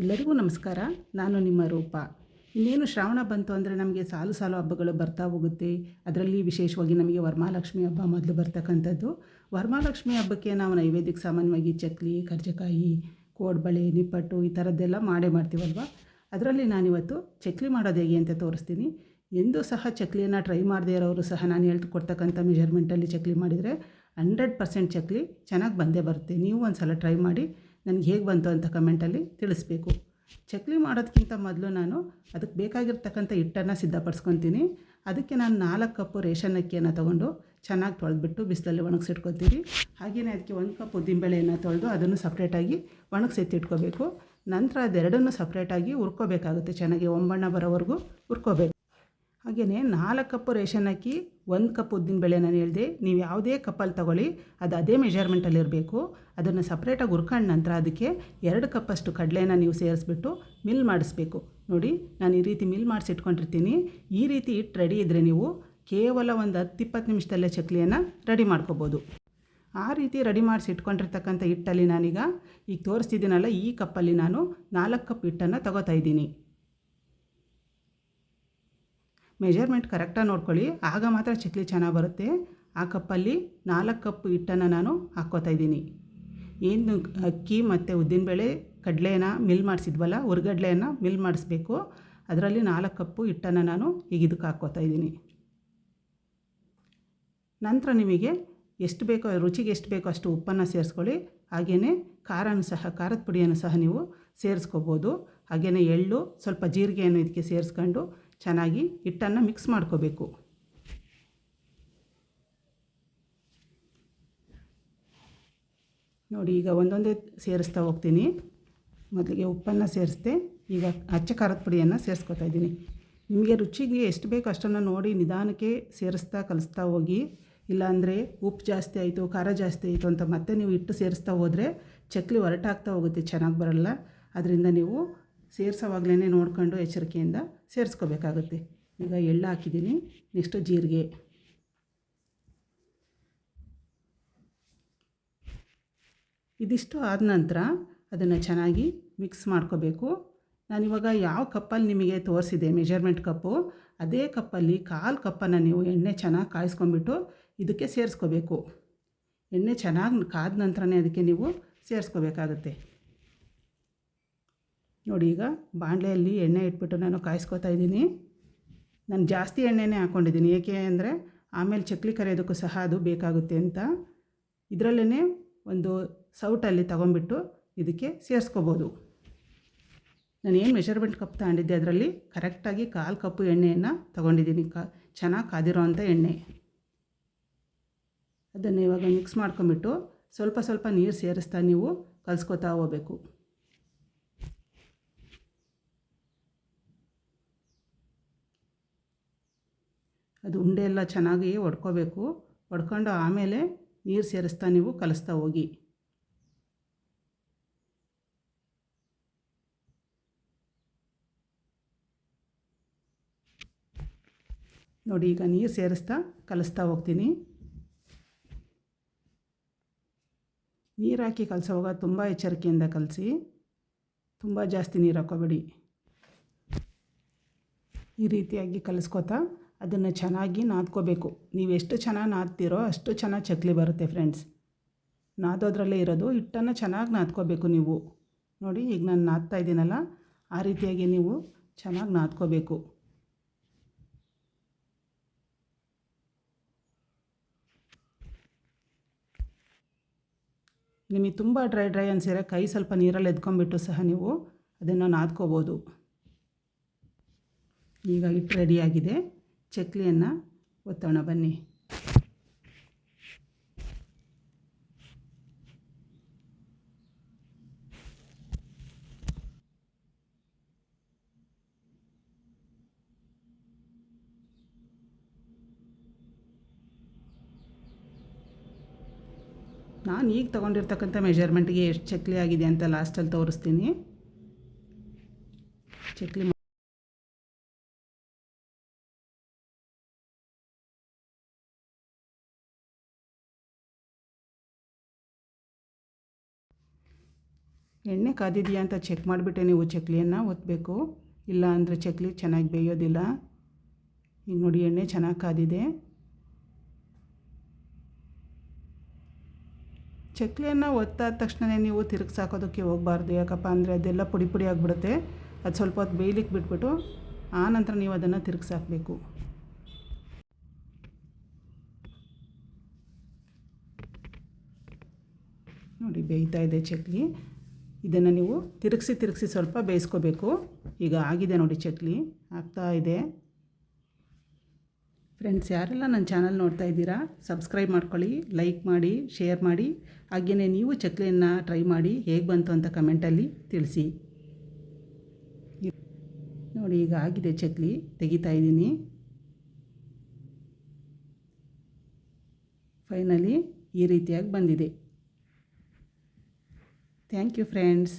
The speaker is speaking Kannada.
ಎಲ್ಲರಿಗೂ ನಮಸ್ಕಾರ. ನಾನು ನಿಮ್ಮ ರೂಪ. ಇನ್ನೇನು ಶ್ರಾವಣ ಬಂತು ಅಂದರೆ ನಮಗೆ ಸಾಲು ಸಾಲು ಹಬ್ಬಗಳು ಬರ್ತಾ ಹೋಗುತ್ತೆ. ಅದರಲ್ಲಿ ವಿಶೇಷವಾಗಿ ನಮಗೆ ವರಮಹಾಲಕ್ಷ್ಮಿ ಹಬ್ಬ ಮೊದಲು ಬರ್ತಕ್ಕಂಥದ್ದು. ವರಮಹಾಲಕ್ಷ್ಮಿ ಹಬ್ಬಕ್ಕೆ ನಾವು ನೈವೇದ್ಯಕ್ಕೆ ಸಾಮಾನ್ಯವಾಗಿ ಚಕ್ಲಿ, ಕರ್ಜಕಾಯಿ, ಕೋಡ್ಬಳೆ, ನಿಪ್ಪಟ್ಟು ಈ ಥರದ್ದೆಲ್ಲ ಮಾಡ್ತೀವಲ್ವ. ಅದರಲ್ಲಿ ನಾನಿವತ್ತು ಚಕ್ಲಿ ಮಾಡೋದು ಹೇಗೆ ಅಂತ ತೋರಿಸ್ತೀನಿ. ಎಂದೂ ಸಹ ಚಕ್ಲಿಯನ್ನು ಟ್ರೈ ಮಾಡದೇ ಇರೋರು ಸಹ ನಾನು ಹೇಳ್ಕೊಡ್ತಕ್ಕಂಥ ಮೆಜರ್ಮೆಂಟಲ್ಲಿ ಚಕ್ಲಿ ಮಾಡಿದರೆ 100% ಚಕ್ಲಿ ಚೆನ್ನಾಗಿ ಬಂದೇ ಬರುತ್ತೆ. ನೀವು ಒಂದು ಸಲ ಟ್ರೈ ಮಾಡಿ ನನಗೆ ಹೇಗೆ ಬಂತು ಅಂತ ಕಮೆಂಟಲ್ಲಿ ತಿಳಿಸ್ಬೇಕು. ಚಕ್ಲಿ ಮಾಡೋದಕ್ಕಿಂತ ಮೊದಲು ನಾನು ಅದಕ್ಕೆ ಬೇಕಾಗಿರ್ತಕ್ಕಂಥ ಹಿಟ್ಟನ್ನು ಸಿದ್ಧಪಡಿಸ್ಕೊತೀನಿ. ಅದಕ್ಕೆ ನಾನು 4 ಕಪ್ಪು ರೇಷನ್ ಅಕ್ಕಿಯನ್ನು ತೊಗೊಂಡು ಚೆನ್ನಾಗಿ ತೊಳೆದ್ಬಿಟ್ಟು ಬಿಸಿಲಲ್ಲಿ ಒಣಗಿಸಿಟ್ಕೊತೀವಿ. ಹಾಗೆಯೇ ಅದಕ್ಕೆ 1 ಕಪ್ ಉದ್ದಿನಬೇಳೆಯನ್ನು ತೊಳೆದು ಅದನ್ನು ಸಪ್ರೇಟಾಗಿ ಒಣಗಿಸಿಟ್ಟಿಟ್ಕೋಬೇಕು. ನಂತರ ಅದೆರಡನ್ನೂ ಸಪ್ರೇಟಾಗಿ ಹುರ್ಕೋಬೇಕಾಗುತ್ತೆ. ಚೆನ್ನಾಗಿ ಒಂಬಣ್ಣ ಬರೋವರೆಗೂ ಹುರ್ಕೋಬೇಕು. ಹಾಗೆಯೇ 4 ಕಪ್ಪು ರೇಷನ್ ಅಕ್ಕಿ, 1 ಕಪ್ ಉದ್ದಿನಬೇಳೆ ನಾನು ಹೇಳಿದೆ. ನೀವು ಯಾವುದೇ ಕಪ್ಪಲ್ಲಿ ತೊಗೊಳ್ಳಿ, ಅದು ಅದೇ ಮೆಜರ್ಮೆಂಟಲ್ಲಿರಬೇಕು. ಅದನ್ನು ಸಪ್ರೇಟಾಗಿ ಹುರ್ಕೊಂಡು ನಂತರ ಅದಕ್ಕೆ 2 ಕಪ್ಪಷ್ಟು ಕಡಲೆನ ನೀವು ಸೇರಿಸ್ಬಿಟ್ಟು ಮಿಲ್ ಮಾಡಿಸ್ಬೇಕು. ನೋಡಿ, ನಾನು ಈ ರೀತಿ ಮಿಲ್ ಮಾಡಿಸಿಟ್ಕೊಂಡಿರ್ತೀನಿ. ಈ ರೀತಿ ಹಿಟ್ಟು ರೆಡಿ ಇದ್ದರೆ ನೀವು ಕೇವಲ ಒಂದು 10-20 ನಿಮಿಷದಲ್ಲೇ ಚಕ್ಲಿಯನ್ನು ರೆಡಿ ಮಾಡ್ಕೋಬೋದು. ಆ ರೀತಿ ರೆಡಿ ಮಾಡಿಸಿಟ್ಕೊಂಡಿರ್ತಕ್ಕಂಥ ಹಿಟ್ಟಲ್ಲಿ ನಾನೀಗ ತೋರಿಸ್ತಿದ್ದೀನಲ್ಲ, ಈ ಕಪ್ಪಲ್ಲಿ ನಾನು 4 ಕಪ್ ಹಿಟ್ಟನ್ನು ತಗೋತಾ ಇದ್ದೀನಿ. ಮೆಜರ್ಮೆಂಟ್ ಕರೆಕ್ಟಾಗಿ ನೋಡ್ಕೊಳ್ಳಿ, ಆಗ ಮಾತ್ರ ಚಕ್ಲಿ ಚೆನ್ನಾಗಿ ಬರುತ್ತೆ. ಆ ಕಪ್ಪಲ್ಲಿ 4 ಕಪ್ ಹಿಟ್ಟನ್ನು ನಾನು ಹಾಕ್ಕೋತಾ ಇದ್ದೀನಿ. ಏನು ಅಕ್ಕಿ ಮತ್ತು ಉದ್ದಿನಬೇಳೆ ಕಡಲೆನ ಮಿಲ್ ಮಾಡಿಸಿದ್ವಲ್ಲ, ಹುರ್ಗಡ್ಲೆಯನ್ನು ಮಿಲ್ ಮಾಡಿಸ್ಬೇಕು. ಅದರಲ್ಲಿ 4 ಕಪ್ಪು ಹಿಟ್ಟನ್ನು ನಾನು ಈಗ ಇದಕ್ಕೆ ಹಾಕ್ಕೋತಾ ಇದ್ದೀನಿ. ನಂತರ ನಿಮಗೆ ಎಷ್ಟು ಬೇಕೋ, ರುಚಿಗೆ ಎಷ್ಟು ಬೇಕೋ ಅಷ್ಟು ಉಪ್ಪನ್ನು ಸೇರಿಸ್ಕೊಳ್ಳಿ. ಹಾಗೆಯೇ ಖಾರದ ಪುಡಿಯನ್ನು ಸಹ ನೀವು ಸೇರಿಸ್ಕೋಬೋದು. ಹಾಗೆಯೇ ಎಳ್ಳು, ಸ್ವಲ್ಪ ಜೀರಿಗೆಯನ್ನು ಇದಕ್ಕೆ ಸೇರಿಸ್ಕೊಂಡು ಚೆನ್ನಾಗಿ ಹಿಟ್ಟನ್ನು ಮಿಕ್ಸ್ ಮಾಡ್ಕೋಬೇಕು. ನೋಡಿ, ಈಗ ಒಂದೊಂದೇ ಸೇರಿಸ್ತಾ ಹೋಗ್ತೀನಿ. ಮೊದಲಿಗೆ ಉಪ್ಪನ್ನು ಸೇರಿಸ್ದೆ, ಈಗ ಅಚ್ಚ ಖಾರದ ಪುಡಿಯನ್ನು ಸೇರಿಸ್ಕೊತಾ ಇದ್ದೀನಿ. ನಿಮಗೆ ರುಚಿಗೆ ಎಷ್ಟು ಬೇಕೋ ಅಷ್ಟನ್ನು ನೋಡಿ ನಿಧಾನಕ್ಕೆ ಸೇರಿಸ್ತಾ ಕಲಿಸ್ತಾ ಹೋಗಿ. ಇಲ್ಲಾಂದರೆ ಉಪ್ಪು ಜಾಸ್ತಿ ಆಯಿತು, ಖಾರ ಜಾಸ್ತಿ ಆಯಿತು ಅಂತ ಮತ್ತೆ ನೀವು ಹಿಟ್ಟು ಸೇರಿಸ್ತಾ ಹೋದರೆ ಚಕ್ಲಿ ಹೊರಟಾಗ್ತಾ ಹೋಗುತ್ತೆ, ಚೆನ್ನಾಗಿ ಬರಲ್ಲ. ಅದರಿಂದ ನೀವು ಸೇರಿಸೋವಾಗಲೇ ನೋಡ್ಕೊಂಡು ಎಚ್ಚರಿಕೆಯಿಂದ ಸೇರಿಸ್ಕೋಬೇಕಾಗುತ್ತೆ. ಈಗ ಎಳ್ಳು ಹಾಕಿದ್ದೀನಿ, ನೆಕ್ಸ್ಟು ಜೀರಿಗೆ, ಇದಿಷ್ಟು ಆದ ನಂತರ ಅದನ್ನು ಚೆನ್ನಾಗಿ ಮಿಕ್ಸ್ ಮಾಡ್ಕೋಬೇಕು. ನಾನಿವಾಗ ಯಾವ ಕಪ್ಪಲ್ಲಿ ನಿಮಗೆ ತೋರಿಸಿದೆ ಮೆಜರ್ಮೆಂಟ್ ಕಪ್ಪು, ಅದೇ ಕಪ್ಪಲ್ಲಿ 1/4 ಕಪ್ಪನ್ನು ನೀವು ಎಣ್ಣೆ ಚೆನ್ನಾಗಿ ಕಾಯಿಸ್ಕೊಂಡ್ಬಿಟ್ಟು ಇದಕ್ಕೆ ಸೇರಿಸ್ಕೋಬೇಕು. ಎಣ್ಣೆ ಚೆನ್ನಾಗಿ ಕಾದ ನಂತರನೇ ಅದಕ್ಕೆ ನೀವು ಸೇರಿಸ್ಕೋಬೇಕಾಗುತ್ತೆ. ನೋಡಿ, ಈಗ ಬಾಣಲೆಯಲ್ಲಿ ಎಣ್ಣೆ ಇಟ್ಬಿಟ್ಟು ನಾನು ಕಾಯಿಸ್ಕೊತಾ ಇದ್ದೀನಿ. ನಾನು ಜಾಸ್ತಿ ಎಣ್ಣೆನೇ ಹಾಕ್ಕೊಂಡಿದ್ದೀನಿ, ಏಕೆ ಅಂದರೆ ಆಮೇಲೆ ಚಕ್ಲಿ ಕರಿಯೋದಕ್ಕೂ ಸಹ ಅದು ಬೇಕಾಗುತ್ತೆ ಅಂತ. ಇದರಲ್ಲೇ ಒಂದು ಸೌಟಲ್ಲಿ ತೊಗೊಂಬಿಟ್ಟು ಇದಕ್ಕೆ ಸೇರಿಸ್ಕೋಬೋದು. ನಾನು ಏನು ಮೆಜರ್ಮೆಂಟ್ ಕಪ್ ತಗೊಂಡಿದ್ದೆ ಅದರಲ್ಲಿ ಕರೆಕ್ಟಾಗಿ 1/4 ಕಪ್ಪು ಎಣ್ಣೆಯನ್ನು ತೊಗೊಂಡಿದ್ದೀನಿ, ಚೆನ್ನಾಗಿ ಕಾದಿರೋ ಅಂಥ ಎಣ್ಣೆ. ಅದನ್ನು ಇವಾಗ ಮಿಕ್ಸ್ ಮಾಡ್ಕೊಂಬಿಟ್ಟು ಸ್ವಲ್ಪ ಸ್ವಲ್ಪ ನೀರು ಸೇರಿಸ್ತಾ ನೀವು ಕಲಿಸ್ಕೊತಾ ಹೋಗಬೇಕು. ಅದು ಉಂಡೆ ಎಲ್ಲ ಚೆನ್ನಾಗಿ ಒಡ್ಕೋಬೇಕು. ಒಡ್ಕೊಂಡು ಆಮೇಲೆ ನೀರು ಸೇರಿಸ್ತಾ ನೀವು ಕಲಿಸ್ತಾ ಹೋಗಿ. ನೋಡಿ, ಈಗ ನೀರು ಸೇರಿಸ್ತಾ ಕಲಿಸ್ತಾ ಹೋಗ್ತೀನಿ. ನೀರು ಹಾಕಿ ಕಲಸೋವಾಗ ತುಂಬ ಎಚ್ಚರಿಕೆಯಿಂದ ಕಲಸಿ, ತುಂಬ ಜಾಸ್ತಿ ನೀರು ಹಾಕೋಬೇಡಿ. ಈ ರೀತಿಯಾಗಿ ಕಲಿಸ್ಕೊತಾ ಅದನ್ನು ಚೆನ್ನಾಗಿ ನಾದ್ಕೋಬೇಕು. ನೀವು ಎಷ್ಟು ಚೆನ್ನಾಗಿ ನಾದ್ತೀರೋ ಅಷ್ಟು ಚೆನ್ನಾಗಿ ಚಕ್ಲಿ ಬರುತ್ತೆ ಫ್ರೆಂಡ್ಸ್. ನಾದೋದ್ರಲ್ಲೇ ಇರೋದು, ಹಿಟ್ಟನ್ನು ಚೆನ್ನಾಗಿ ನಾದ್ಕೋಬೇಕು ನೀವು. ನೋಡಿ, ಈಗ ನಾನು ನಾದ್ತಾ ಇದ್ದೀನಲ್ಲ, ಆ ರೀತಿಯಾಗಿ ನೀವು ಚೆನ್ನಾಗಿ ನಾದ್ಕೋಬೇಕು. ನಿಮಗೆ ತುಂಬ ಡ್ರೈ ಅನಿಸಿದ್ರೆ ಕೈ ಸ್ವಲ್ಪ ನೀರಲ್ಲಿ ಎದ್ಕೊಂಬಿಟ್ಟು ಸಹ ನೀವು ಅದನ್ನು ನಾದ್ಕೋಬೋದು. ಈಗ ಹಿಟ್ಟು ರೆಡಿಯಾಗಿದೆ, ಚಕ್ಲಿಯನ್ನು ಒತ್ತೋಣ ಬನ್ನಿ. ನಾನು ಈಗ ತೊಗೊಂಡಿರ್ತಕ್ಕಂಥ ಮೆಜರ್ಮೆಂಟ್ಗೆ ಎಷ್ಟು ಚಕ್ಲಿ ಆಗಿದೆ ಅಂತ ಲಾಸ್ಟಲ್ಲಿ ತೋರಿಸ್ತೀನಿ. ಚಕ್ಲಿ ಎಣ್ಣೆ ಕಾದಿದೆಯಾ ಅಂತ ಚೆಕ್ ಮಾಡಿಬಿಟ್ಟೆ ನೀವು ಚಕ್ಲಿಯನ್ನು ಒತ್ತಬೇಕು, ಇಲ್ಲ ಅಂದರೆ ಚಕ್ಲಿ ಚೆನ್ನಾಗಿ ಬೇಯೋದಿಲ್ಲ. ಈಗ ನೋಡಿ ಎಣ್ಣೆ ಚೆನ್ನಾಗಿ ಕಾದಿದೆ. ಚಕ್ಲಿಯನ್ನು ಒತ್ತಾದ ತಕ್ಷಣ ನೀವು ತಿರುಗಿಸಾಕೋದಕ್ಕೆ ಹೋಗಬಾರ್ದು. ಯಾಕಪ್ಪ ಅಂದರೆ ಅದೆಲ್ಲ ಪುಡಿ ಪುಡಿ ಆಗಿಬಿಡುತ್ತೆ. ಅದು ಸ್ವಲ್ಪ ಹೊತ್ತು ಬೇಯಲಿಕ್ಕೆ ಬಿಟ್ಬಿಟ್ಟು ಆನಂತರ ನೀವು ಅದನ್ನು ತಿರುಗಿಸಾಕಬೇಕು. ನೋಡಿ ಬೇಯ್ತಾ ಇದೆ ಚಕ್ಲಿ. ಇದನ್ನು ನೀವು ತಿರುಗಿಸಿ ಸ್ವಲ್ಪ ಬೇಯಿಸ್ಕೋಬೇಕು. ಈಗ ಆಗಿದೆ ನೋಡಿ ಚಕ್ಲಿ ಆಗ್ತಾ ಇದೆ. ಫ್ರೆಂಡ್ಸ್, ಯಾರೆಲ್ಲ ನನ್ನ ಚಾನಲ್ ನೋಡ್ತಾ ಇದ್ದೀರಾ ಸಬ್ಸ್ಕ್ರೈಬ್ ಮಾಡ್ಕೊಳ್ಳಿ, ಲೈಕ್ ಮಾಡಿ, ಶೇರ್ ಮಾಡಿ. ಹಾಗೆಯೇ ನೀವು ಚಕ್ಲಿಯನ್ನು ಟ್ರೈ ಮಾಡಿ ಹೇಗೆ ಬಂತು ಅಂತ ಕಮೆಂಟಲ್ಲಿ ತಿಳಿಸಿ. ನೋಡಿ ಈಗ ಆಗಿದೆ ಚಕ್ಲಿ, ತೆಗಿತಾ ಇದ್ದೀನಿ. ಫೈನಲಿ ಈ ರೀತಿಯಾಗಿ ಬಂದಿದೆ. Thank you friends.